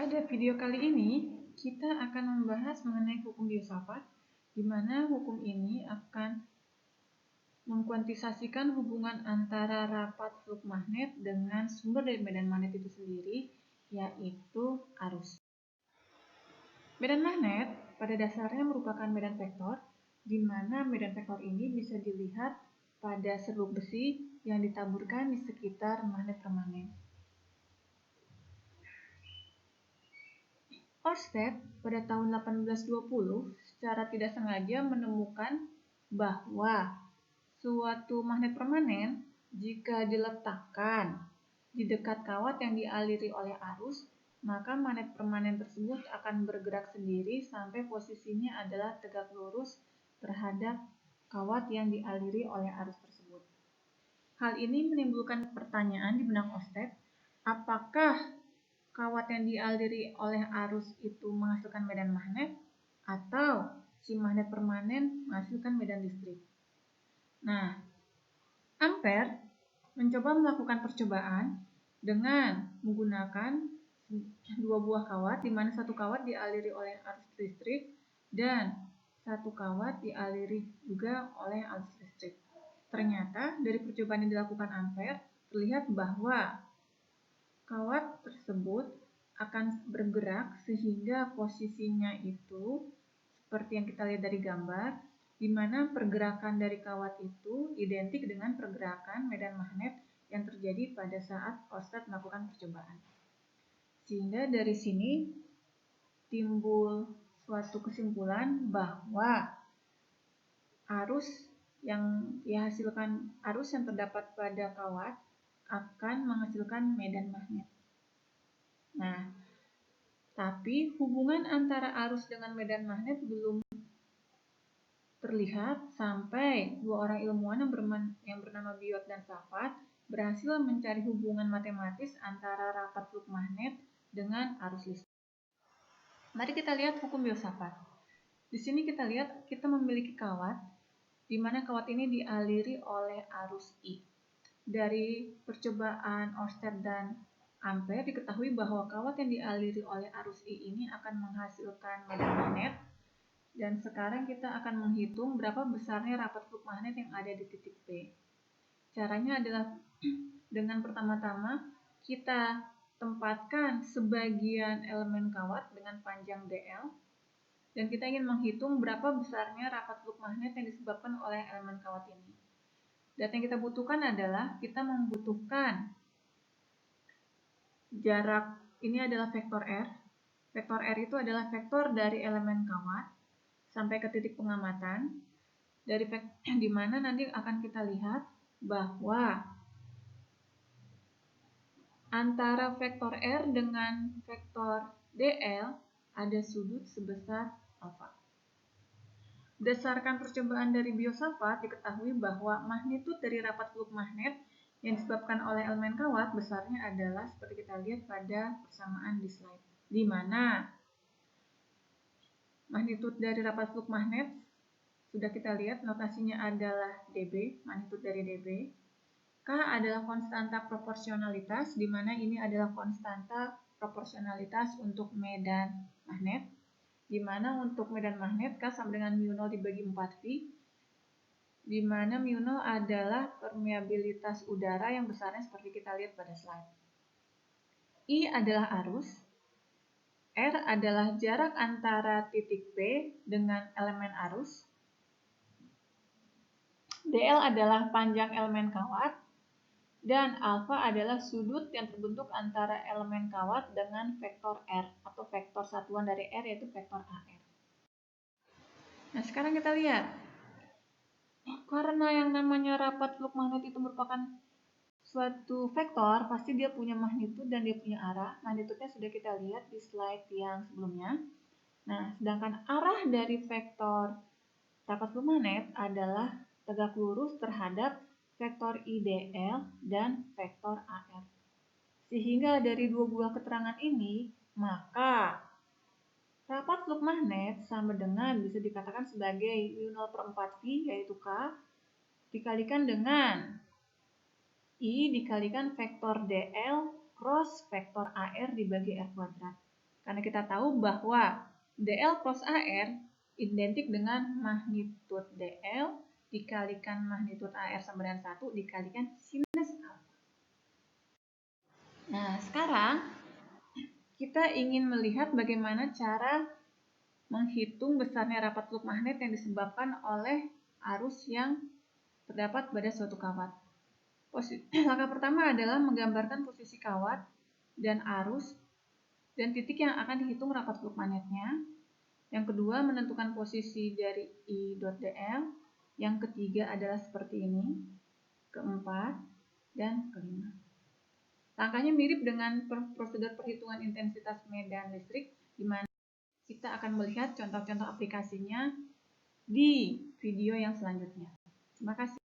Pada video kali ini, kita akan membahas mengenai hukum filsafat, di mana hukum ini akan mengkuantisasikan hubungan antara rapat fluk magnet dengan sumber dari medan magnet itu sendiri, yaitu arus. Medan magnet pada dasarnya merupakan medan vektor, di mana medan vektor ini bisa dilihat pada serbuk besi yang ditaburkan di sekitar magnet permanen. Ørsted pada tahun 1820 secara tidak sengaja menemukan bahwa suatu magnet permanen jika diletakkan di dekat kawat yang dialiri oleh arus, maka magnet permanen tersebut akan bergerak sendiri sampai posisinya adalah tegak lurus terhadap kawat yang dialiri oleh arus tersebut. Hal ini menimbulkan pertanyaan di benak Ørsted, apakah kawat yang dialiri oleh arus itu menghasilkan medan magnet atau si magnet permanen menghasilkan medan listrik. Nah, Ampere mencoba melakukan percobaan dengan menggunakan dua buah kawat, di mana satu kawat dialiri oleh arus listrik dan satu kawat dialiri juga oleh arus listrik. Ternyata dari percobaan yang dilakukan Ampere terlihat bahwa kawat tersebut akan bergerak sehingga posisinya itu seperti yang kita lihat dari gambar, di mana pergerakan dari kawat itu identik dengan pergerakan medan magnet yang terjadi pada saat Ørsted melakukan percobaan. Sehingga dari sini timbul suatu kesimpulan bahwa arus yang terdapat pada kawat akan menghasilkan medan magnet. Nah, tapi hubungan antara arus dengan medan magnet belum terlihat sampai dua orang ilmuwan yang bernama Biot dan Safat berhasil mencari hubungan matematis antara rapat fluk magnet dengan arus listrik. Mari kita lihat hukum filsafat. Di sini kita lihat kita memiliki kawat, di mana kawat ini dialiri oleh arus I. Dari percobaan Ørsted dan Ampere diketahui bahwa kawat yang dialiri oleh arus I ini akan menghasilkan medan magnet. Dan sekarang kita akan menghitung berapa besarnya rapat fluk magnet yang ada di titik P. Caranya adalah dengan pertama-tama kita tempatkan sebagian elemen kawat dengan panjang dl. Dan kita ingin menghitung berapa besarnya rapat fluk magnet yang disebabkan oleh elemen kawat ini. Data yang kita butuhkan adalah kita membutuhkan jarak, ini adalah vektor R. Vektor R itu adalah vektor dari elemen kawat sampai ke titik pengamatan, di mana nanti akan kita lihat bahwa antara vektor R dengan vektor dl ada sudut sebesar alfa. Berdasarkan percobaan dari Biot-Safat diketahui bahwa magnitud dari rapat fluk magnet yang disebabkan oleh elemen kawat besarnya adalah seperti kita lihat pada persamaan di slide, di mana magnitud dari rapat fluk magnet sudah kita lihat notasinya adalah dB, magnitud dari dB. K adalah konstanta proporsionalitas, di mana ini adalah konstanta proporsionalitas untuk medan magnet, di mana untuk medan magnet K sama dengan μ0 dibagi 4V, di mana μ0 adalah permeabilitas udara yang besarnya seperti kita lihat pada slide. I adalah arus, R adalah jarak antara titik P dengan elemen arus, dl adalah panjang elemen kawat, dan alfa adalah sudut yang terbentuk antara elemen kawat dengan vektor R atau vektor satuan dari R yaitu vektor AR. Nah, sekarang kita lihat. Karena yang namanya rapat fluk magnet itu merupakan suatu vektor, pasti dia punya magnitud dan dia punya arah. Magnitudnya sudah kita lihat di slide yang sebelumnya. Nah, sedangkan arah dari vektor rapat fluk magnet adalah tegak lurus terhadap vektor IDL dan vektor AR. Sehingga dari dua buah keterangan ini, maka rapat fluk magnet sama dengan bisa dikatakan sebagai μ0/4V yaitu K dikalikan dengan I dikalikan vektor dl cross vektor AR dibagi R². Karena kita tahu bahwa dl cross AR identik dengan magnitude dl dikalikan magnitude AR sama dengan 1 dikalikan sinus alfa. Nah, sekarang kita ingin melihat bagaimana cara menghitung besarnya rapat teluk magnet yang disebabkan oleh arus yang terdapat pada suatu kawat. Langkah pertama adalah menggambarkan posisi kawat dan arus dan titik yang akan dihitung rapat teluk magnetnya. Yang kedua, menentukan posisi dari I.dl. Yang ketiga adalah seperti ini. Keempat dan kelima. Langkahnya mirip dengan prosedur perhitungan intensitas medan listrik, di mana kita akan melihat contoh-contoh aplikasinya di video yang selanjutnya. Terima kasih.